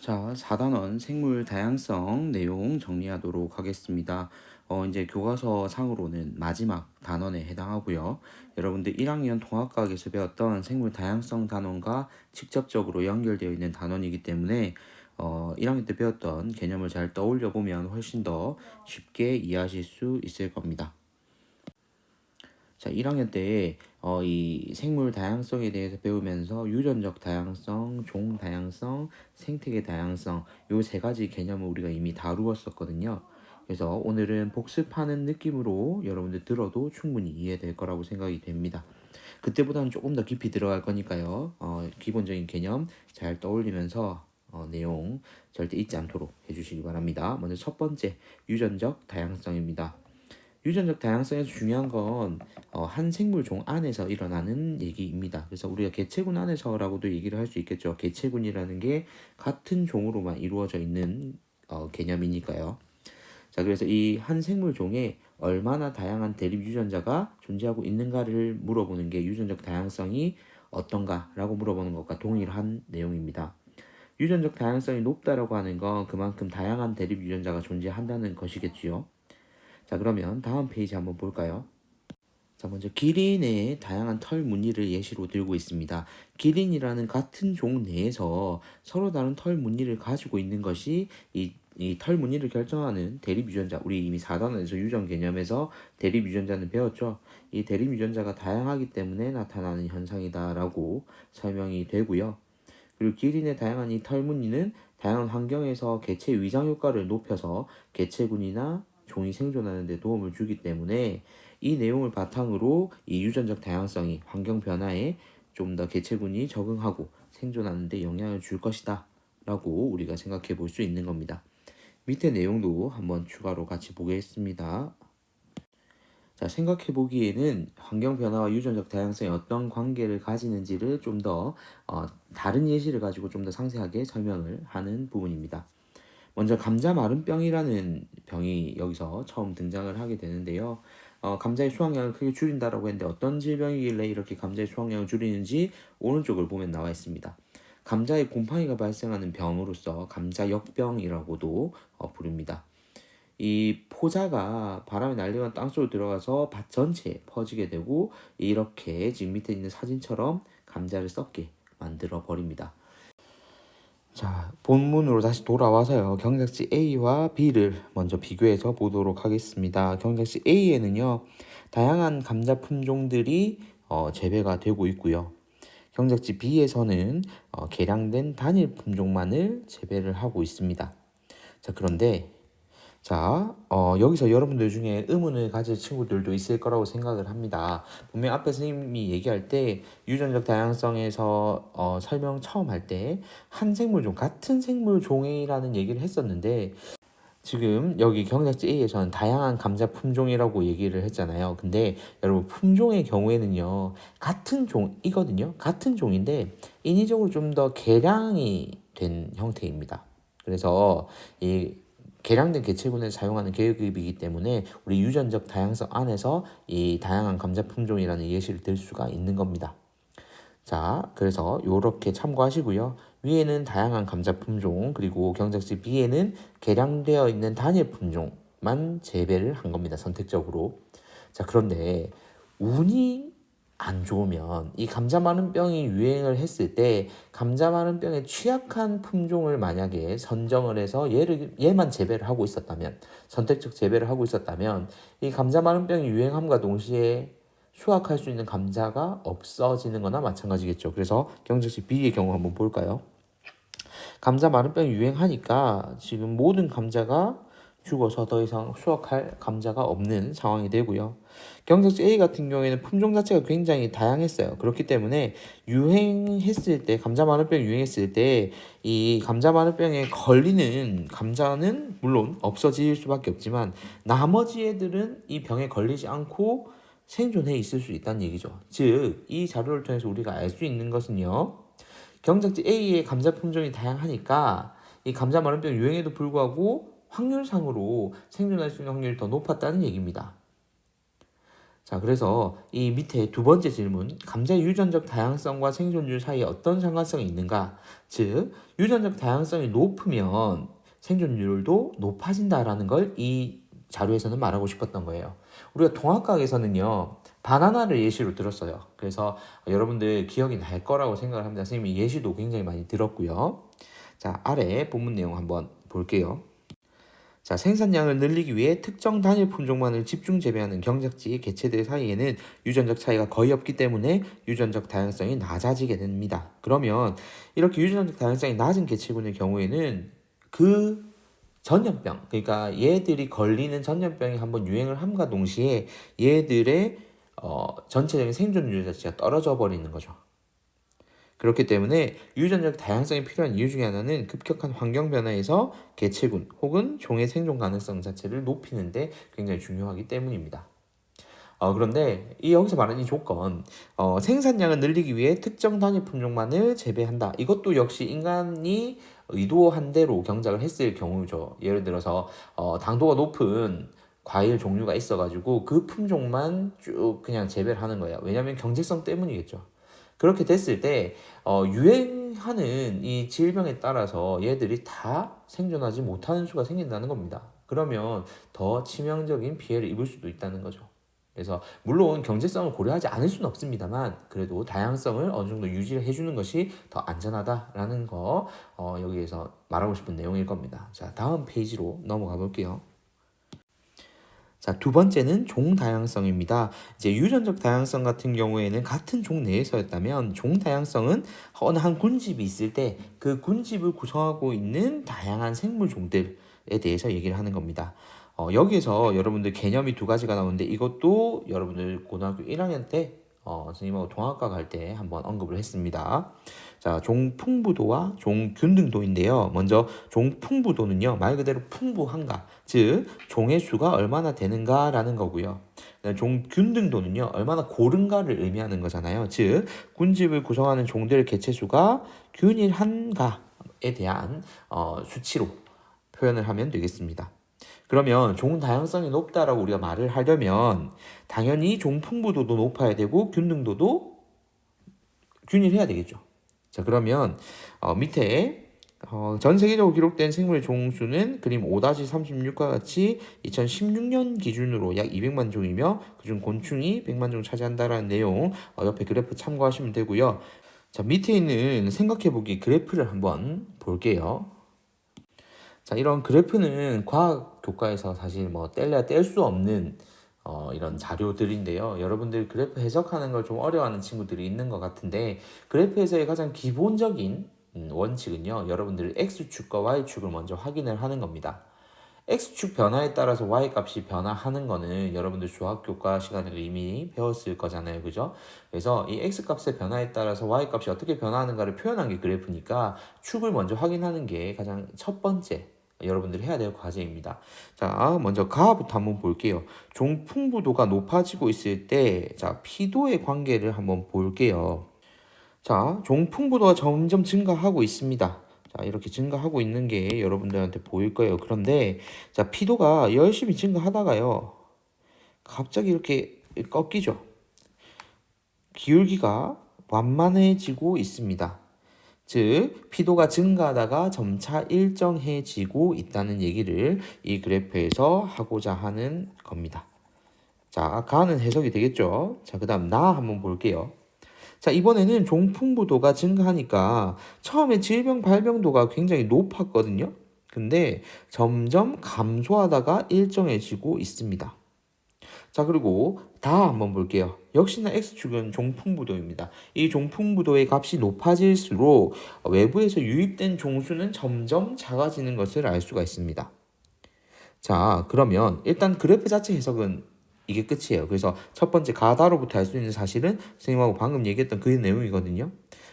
자, 4단원 생물 다양성 내용 정리하도록 하겠습니다. 이제 교과서 상으로는 마지막 단원에 해당하고요. 여러분들 1학년 통합과학에서 배웠던 생물 다양성 단원과 직접적으로 연결되어 있는 단원이기 때문에 1학년 때 배웠던 개념을 잘 떠올려 보면 훨씬 더 쉽게 이해하실 수 있을 겁니다. 자, 1학년 때 이 생물 다양성에 대해서 배우면서 유전적 다양성, 종 다양성, 생태계 다양성 요 세 가지 개념을 우리가 이미 다루었었거든요. 그래서 오늘은 복습하는 느낌으로 여러분들 들어도 충분히 이해될 거라고 생각이 됩니다. 그때보다는 조금 더 깊이 들어갈 거니까요. 기본적인 개념 잘 떠올리면서 내용 절대 잊지 않도록 해주시기 바랍니다. 먼저 첫 번째, 유전적 다양성입니다. 유전적 다양성에서 중요한 건 한 생물종 안에서 일어나는 얘기입니다. 그래서 우리가 개체군 안에서라고도 얘기를 할 수 있겠죠. 개체군이라는 게 같은 종으로만 이루어져 있는 개념이니까요. 자, 그래서 이 한 생물종에 얼마나 다양한 대립 유전자가 존재하고 있는가를 물어보는 게 유전적 다양성이 어떤가라고 물어보는 것과 동일한 내용입니다. 유전적 다양성이 높다라고 하는 건 그만큼 다양한 대립 유전자가 존재한다는 것이겠지요. 자, 그러면 다음 페이지 한번 볼까요? 자, 먼저 기린의 다양한 털 무늬를 예시로 들고 있습니다. 기린이라는 같은 종 내에서 서로 다른 털 무늬를 가지고 있는 것이 이 털 무늬를 결정하는 대립 유전자, 우리 이미 4단원에서 유전 개념에서 대립 유전자는 배웠죠. 이 대립 유전자가 다양하기 때문에 나타나는 현상이다라고 설명이 되고요. 그리고 기린의 다양한 이 털 무늬는 다양한 환경에서 개체 위장 효과를 높여서 개체군이나 종이 생존하는 데 도움을 주기 때문에 이 내용을 바탕으로 이 유전적 다양성이 환경 변화에 좀 더 개체군이 적응하고 생존하는 데 영향을 줄 것이다 라고 우리가 생각해 볼 수 있는 겁니다. 밑에 내용도 한번 추가로 같이 보겠습니다. 자, 생각해 보기에는 환경 변화와 유전적 다양성이 어떤 관계를 가지는지를 좀 더 다른 예시를 가지고 좀 더 상세하게 설명을 하는 부분입니다. 먼저 감자 마른병이라는 병이 여기서 처음 등장을 하게 되는데요. 감자의 수확량을 크게 줄인다라고 했는데 어떤 질병이길래 이렇게 감자의 수확량을 줄이는지 오른쪽을 보면 나와 있습니다. 감자에 곰팡이가 발생하는 병으로서 감자역병이라고도 부릅니다. 이 포자가 바람에 날리거나 땅속으로 들어가서 밭 전체에 퍼지게 되고 이렇게 지금 밑에 있는 사진처럼 감자를 썩게 만들어 버립니다. 자, 본문으로 다시 돌아와서요. 경작지 A와 B를 먼저 비교해서 보도록 하겠습니다. 경작지 A에는요, 다양한 감자 품종들이 재배가 되고 있고요. 경작지 B에서는 개량된 단일 품종만을 재배를 하고 있습니다. 자, 그런데 여기서 여러분들 중에 의문을 가질 친구들도 있을 거라고 생각을 합니다. 분명 앞에 선생님이 얘기할 때 유전적 다양성에서 설명 처음 할 때 한 생물종, 같은 생물종이라는 얘기를 했었는데 지금 여기 경작지 A에서는 다양한 감자 품종이라고 얘기를 했잖아요. 근데 여러분 품종의 경우에는요, 같은 종이거든요. 같은 종인데 인위적으로 좀 더 개량이 된 형태입니다. 그래서 이 개량된 개체군을 사용하는 계급이기 때문에 우리 유전적 다양성 안에서 이 다양한 감자 품종이라는 예시를 들 수가 있는 겁니다. 자, 그래서 이렇게 참고하시고요. 위에는 다양한 감자 품종, 그리고 경작지 B에는 개량되어 있는 단일 품종만 재배를 한 겁니다. 선택적으로. 자, 그런데 운이 안 좋으면 이 감자 마른병이 유행을 했을 때 감자 마른병에 취약한 품종을 만약에 선정을 해서 얘만 재배를 하고 있었다면, 선택적 재배를 하고 있었다면 이 감자 마른병이 유행함과 동시에 수확할 수 있는 감자가 없어지는 거나 마찬가지겠죠. 그래서 경작지 B의 경우 한번 볼까요? 감자 마른병이 유행하니까 지금 모든 감자가 죽어서 더 이상 수확할 감자가 없는 상황이 되고요. 경작지 A 같은 경우에는 품종 자체가 굉장히 다양했어요. 그렇기 때문에 유행했을 때, 감자 마른병이 유행했을 때 이 감자 마른병에 걸리는 감자는 물론 없어질 수밖에 없지만 나머지 애들은 이 병에 걸리지 않고 생존해 있을 수 있다는 얘기죠. 즉, 이 자료를 통해서 우리가 알 수 있는 것은요. 경작지 A의 감자 품종이 다양하니까 이 감자 마른병 유행에도 불구하고 확률상으로 생존할 수 있는 확률이 더 높았다는 얘기입니다. 자, 그래서 이 밑에 두 번째 질문, 감자의 유전적 다양성과 생존율 사이에 어떤 상관성이 있는가? 즉, 유전적 다양성이 높으면 생존율도 높아진다라는 걸 이 자료에서는 말하고 싶었던 거예요. 우리가 통합과학에서는요, 바나나를 예시로 들었어요. 그래서 여러분들 기억이 날 거라고 생각을 합니다. 선생님이 예시도 굉장히 많이 들었고요. 자, 아래 본문 내용 한번 볼게요. 자, 생산량을 늘리기 위해 특정 단일 품종만을 집중 재배하는 경작지 개체들 사이에는 유전적 차이가 거의 없기 때문에 유전적 다양성이 낮아지게 됩니다. 그러면 이렇게 유전적 다양성이 낮은 개체군의 경우에는 그 전염병, 그러니까 얘들이 걸리는 전염병이 한번 유행을 함과 동시에 얘들의 전체적인 생존율 자체가 떨어져 버리는 거죠. 그렇기 때문에 유전적 다양성이 필요한 이유 중에 하나는 급격한 환경 변화에서 개체군 혹은 종의 생존 가능성 자체를 높이는데 굉장히 중요하기 때문입니다. 그런데 여기서 말하는 이 조건, 생산량을 늘리기 위해 특정 단위 품종만을 재배한다. 이것도 역시 인간이 의도한 대로 경작을 했을 경우죠. 예를 들어서 당도가 높은 과일 종류가 있어가지고 그 품종만 쭉 그냥 재배를 하는 거예요. 왜냐하면 경제성 때문이겠죠. 그렇게 됐을 때 유행하는 이 질병에 따라서 얘들이 다 생존하지 못하는 수가 생긴다는 겁니다. 그러면 더 치명적인 피해를 입을 수도 있다는 거죠. 그래서 물론 경제성을 고려하지 않을 수는 없습니다만 그래도 다양성을 어느 정도 유지를 해주는 것이 더 안전하다라는 거 여기에서 말하고 싶은 내용일 겁니다. 자, 다음 페이지로 넘어가 볼게요. 자, 두 번째는 종 다양성입니다. 이제 유전적 다양성 같은 경우에는 같은 종 내에서였다면 종 다양성은 어느 한 군집이 있을 때 그 군집을 구성하고 있는 다양한 생물 종들에 대해서 얘기를 하는 겁니다. 여기에서 여러분들 개념이 두 가지가 나오는데 이것도 여러분들 고등학교 1학년 때 선생님하고 동학과 갈 때 한번 언급을 했습니다. 자, 종풍부도와 종균등도인데요. 먼저 종풍부도는요, 말 그대로 풍부한가, 즉 종의 수가 얼마나 되는가라는 거고요. 종균등도는요, 얼마나 고른가를 의미하는 거잖아요. 즉 군집을 구성하는 종들 개체 수가 균일한가에 대한 수치로 표현을 하면 되겠습니다. 그러면 종 다양성이 높다라고 우리가 말을 하려면 당연히 종 풍부도도 높아야 되고 균등도도 균일해야 되겠죠. 자, 그러면 밑에 전 세계적으로 기록된 생물의 종수는 그림 5-36과 같이 2016년 기준으로 약 200만 종이며 그중 곤충이 100만 종 차지한다라는 내용 옆에 그래프 참고하시면 되고요. 자, 밑에 있는 생각해보기 그래프를 한번 볼게요. 자, 이런 그래프는 과학 교과에서 사실 뭐 뗄래야 뗄 수 없는 이런 자료들인데요. 여러분들 그래프 해석하는 걸 좀 어려워하는 친구들이 있는 것 같은데 그래프에서의 가장 기본적인 원칙은요. 여러분들 X축과 Y축을 먼저 확인을 하는 겁니다. X축 변화에 따라서 Y값이 변화하는 거는 여러분들 수학교과 시간에 이미 배웠을 거잖아요. 그죠? 그래서 이 X값의 변화에 따라서 Y값이 어떻게 변화하는가를 표현한 게 그래프니까 축을 먼저 확인하는 게 가장 첫 번째 여러분들이 해야 될 과제입니다. 자, 먼저 가부터 한번 볼게요. 종 풍부도가 높아지고 있을 때, 자, 피도의 관계를 한번 볼게요. 자, 종 풍부도가 점점 증가하고 있습니다. 자, 이렇게 증가하고 있는 게 여러분들한테 보일 거예요. 그런데, 자, 피도가 열심히 증가하다가요, 갑자기 이렇게 꺾이죠. 기울기가 완만해지고 있습니다. 즉 피도가 증가하다가 점차 일정해지고 있다는 얘기를 이 그래프에서 하고자 하는 겁니다. 자, 가는 해석이 되겠죠. 자, 그 다음 나 한번 볼게요. 자, 이번에는 종풍부도가 증가하니까 처음에 질병 발병도가 굉장히 높았거든요. 근데 점점 감소하다가 일정해지고 있습니다. 자, 그리고 다 한번 볼게요. 역시나 X축은 종풍부도입니다. 이 종풍부도의 값이 높아질수록 외부에서 유입된 종수는 점점 작아지는 것을 알 수가 있습니다. 자, 그러면 일단 그래프 자체 해석은 이게 끝이에요. 그래서 첫 번째 가다로부터 알 수 있는 사실은 선생님하고 방금 얘기했던 그 내용이거든요.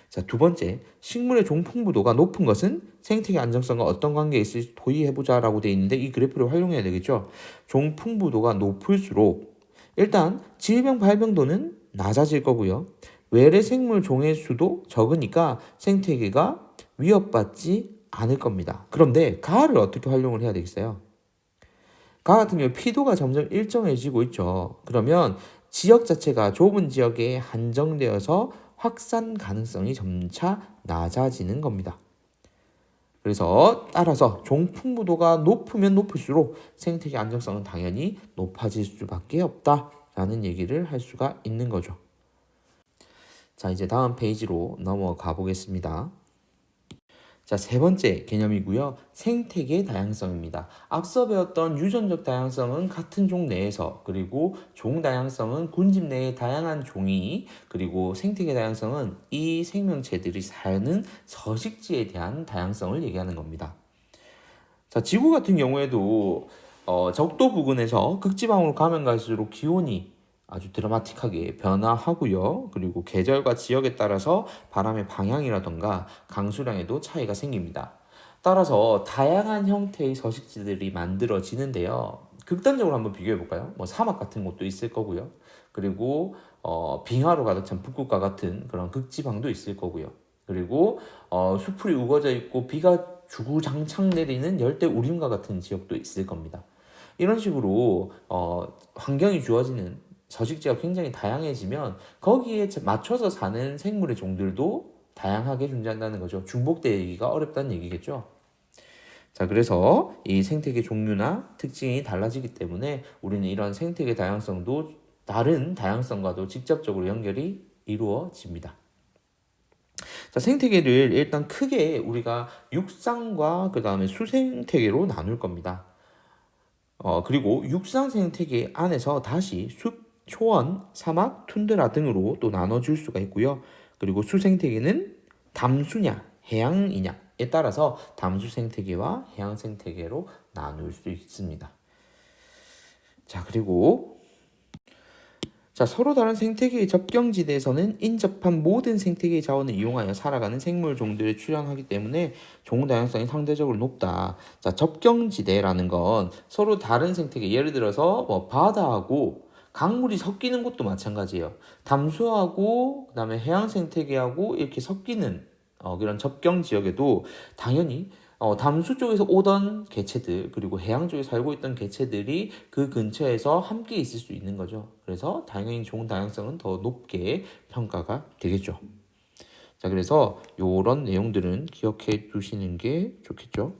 자, 두 번째, 식물의 종풍부도가 높은 것은 생태계 안정성과 어떤 관계에 있을지 도의해보자라고 되어 있는데 이 그래프를 활용해야 되겠죠. 종풍부도가 높을수록 일단 질병 발병도는 낮아질 거고요. 외래 생물 종의 수도 적으니까 생태계가 위협받지 않을 겁니다. 그런데 가를 어떻게 활용을 해야 되겠어요? 가 같은 경우 피도가 점점 일정해지고 있죠. 그러면 지역 자체가 좁은 지역에 한정되어서 확산 가능성이 점차 낮아지는 겁니다. 그래서 따라서 종풍부도가 높으면 높을수록 생태계 안정성은 당연히 높아질 수밖에 없다라는 얘기를 할 수가 있는 거죠. 자, 이제 다음 페이지로 넘어가 보겠습니다. 자, 세 번째 개념이고요. 생태계 다양성입니다. 앞서 배웠던 유전적 다양성은 같은 종 내에서, 그리고 종 다양성은 군집 내의 다양한 종이, 그리고 생태계 다양성은 이 생명체들이 사는 서식지에 대한 다양성을 얘기하는 겁니다. 자, 지구 같은 경우에도 적도 부근에서 극지방으로 가면 갈수록 기온이 아주 드라마틱하게 변화하고요. 그리고 계절과 지역에 따라서 바람의 방향이라던가 강수량에도 차이가 생깁니다. 따라서 다양한 형태의 서식지들이 만들어지는데요. 극단적으로 한번 비교해 볼까요? 뭐 사막 같은 곳도 있을 거고요. 그리고 빙하로 가득 찬 북극과 같은 그런 극지방도 있을 거고요. 그리고 수풀이 우거져 있고 비가 주구장창 내리는 열대 우림과 같은 지역도 있을 겁니다. 이런 식으로 환경이 주어지는 서식지가 굉장히 다양해지면 거기에 맞춰서 사는 생물의 종들도 다양하게 존재한다는 거죠. 중복되기가 어렵다는 얘기겠죠. 자, 그래서 이 생태계 종류나 특징이 달라지기 때문에 우리는 이런 생태계 다양성도 다른 다양성과도 직접적으로 연결이 이루어집니다. 자, 생태계를 일단 크게 우리가 육상과 그 다음에 수생태계로 나눌 겁니다. 그리고 육상 생태계 안에서 다시 숲, 초원, 사막, 툰드라 등으로 또 나눠줄 수가 있고요. 그리고 수생태계는 담수냐, 해양이냐에 따라서 담수 생태계와 해양 생태계로 나눌 수 있습니다. 자, 그리고 서로 다른 생태계의 접경지대에서는 인접한 모든 생태계의 자원을 이용하여 살아가는 생물 종들이 출현하기 때문에 종 다양성이 상대적으로 높다. 자, 접경지대라는 건 서로 다른 생태계, 예를 들어서 뭐 바다하고 강물이 섞이는 곳도 마찬가지예요. 담수하고 그다음에 해양 생태계하고 이렇게 섞이는 그런 접경 지역에도 당연히 담수 쪽에서 오던 개체들, 그리고 해양 쪽에 살고 있던 개체들이 그 근처에서 함께 있을 수 있는 거죠. 그래서 당연히 종 다양성은 더 높게 평가가 되겠죠. 자, 그래서 이런 내용들은 기억해 두시는 게 좋겠죠.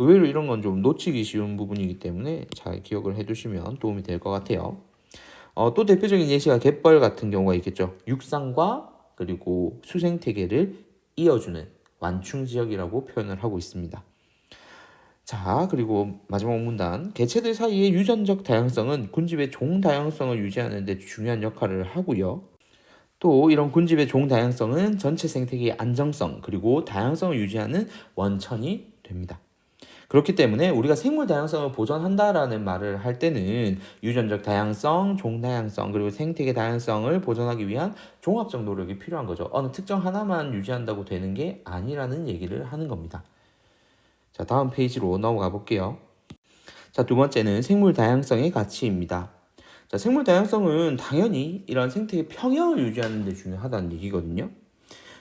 의외로 이런 건 좀 놓치기 쉬운 부분이기 때문에 잘 기억을 해두시면 도움이 될 것 같아요. 또 대표적인 예시가 갯벌 같은 경우가 있겠죠. 육상과 그리고 수생태계를 이어주는 완충 지역이라고 표현을 하고 있습니다. 자, 그리고 마지막 문단. 개체들 사이의 유전적 다양성은 군집의 종 다양성을 유지하는 데 중요한 역할을 하고요. 또 이런 군집의 종 다양성은 전체 생태계의 안정성 그리고 다양성을 유지하는 원천이 됩니다. 그렇기 때문에 우리가 생물 다양성을 보존한다라는 말을 할 때는 유전적 다양성, 종 다양성, 그리고 생태계 다양성을 보존하기 위한 종합적 노력이 필요한 거죠. 어느 특정 하나만 유지한다고 되는 게 아니라는 얘기를 하는 겁니다. 자, 다음 페이지로 넘어가 볼게요. 자, 두 번째는 생물 다양성의 가치입니다. 자, 생물 다양성은 당연히 이런 생태계 평형을 유지하는 데 중요하다는 얘기거든요.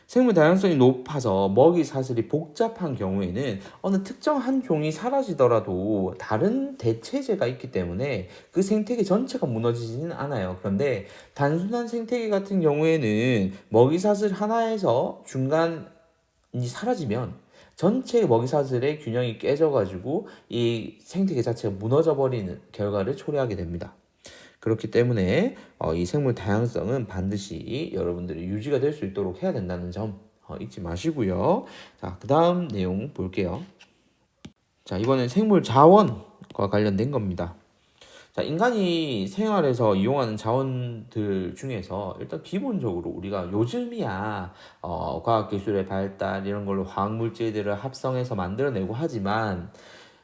생물 다양성이 높아서 먹이 사슬이 복잡한 경우에는 어느 특정 한 종이 사라지더라도 다른 대체제가 있기 때문에 그 생태계 전체가 무너지지는 않아요. 그런데 단순한 생태계 같은 경우에는 먹이 사슬 하나에서 중간이 사라지면 전체 먹이 사슬의 균형이 깨져가지고 이 생태계 자체가 무너져 버리는 결과를 초래하게 됩니다. 그렇기 때문에 이 생물 다양성은 반드시 여러분들이 유지가 될 수 있도록 해야 된다는 점 잊지 마시고요. 자, 그 다음 내용 볼게요. 자, 이번엔 생물 자원과 관련된 겁니다. 자, 인간이 생활에서 이용하는 자원들 중에서 일단 기본적으로 우리가 요즘이야 과학기술의 발달 이런 걸로 화학물질들을 합성해서 만들어내고 하지만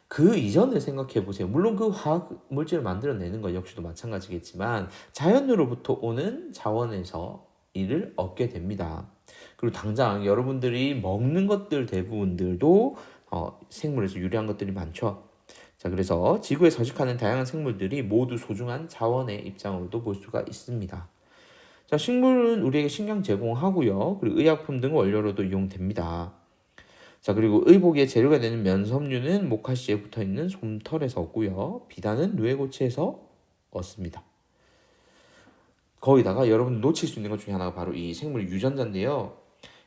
그 이전을 생각해 보세요. 물론 그 화학 물질을 만들어내는 것 역시도 마찬가지겠지만 자연으로부터 오는 자원에서 이를 얻게 됩니다. 그리고 당장 여러분들이 먹는 것들 대부분들도 생물에서 유래한 것들이 많죠. 자, 그래서 지구에 서식하는 다양한 생물들이 모두 소중한 자원의 입장으로도 볼 수가 있습니다. 자, 식물은 우리에게 식량 제공하고요. 그리고 의약품 등 원료로도 이용됩니다. 자, 그리고 의복의 재료가 되는 면섬유는 모카씨에 붙어있는 솜털에서 얻고요. 비단은 누에고치에서 얻습니다. 거기다가 여러분 놓칠 수 있는 것 중에 하나가 바로 이 생물 유전자인데요.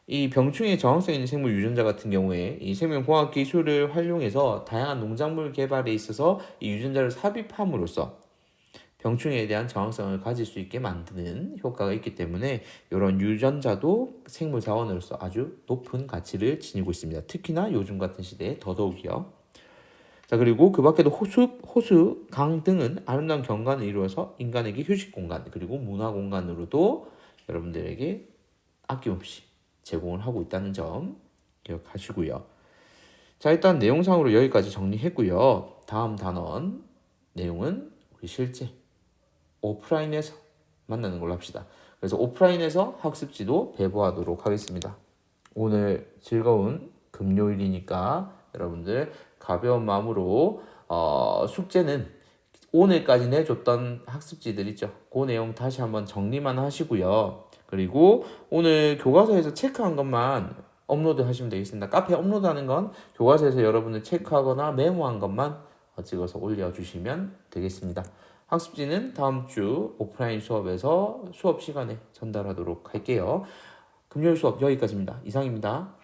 이 병충해 저항성 있는 생물 유전자 같은 경우에 이 생명공학 기술을 활용해서 다양한 농작물 개발에 있어서 이 유전자를 삽입함으로써 병충해에 대한 저항성을 가질 수 있게 만드는 효과가 있기 때문에 이런 유전자도 생물 자원으로서 아주 높은 가치를 지니고 있습니다. 특히나 요즘 같은 시대에 더더욱이요. 자, 그리고 그 밖에도 호수, 강 등은 아름다운 경관을 이루어서 인간에게 휴식 공간, 그리고 문화 공간으로도 여러분들에게 아낌없이 제공을 하고 있다는 점 기억하시고요. 자, 일단 내용상으로 여기까지 정리했고요. 다음 단원 내용은 우리 실제 오프라인에서 만나는 걸로 합시다. 그래서 오프라인에서 학습지도 배부하도록 하겠습니다. 오늘 즐거운 금요일이니까 여러분들 가벼운 마음으로 숙제는 오늘까지 내줬던 학습지들 있죠. 그 내용 다시 한번 정리만 하시고요. 그리고 오늘 교과서에서 체크한 것만 업로드 하시면 되겠습니다. 카페 업로드하는 건 교과서에서 여러분들 체크하거나 메모한 것만 찍어서 올려주시면 되겠습니다. 학습지는 다음 주 오프라인 수업에서 수업 시간에 전달하도록 할게요. 금요일 수업 여기까지입니다. 이상입니다.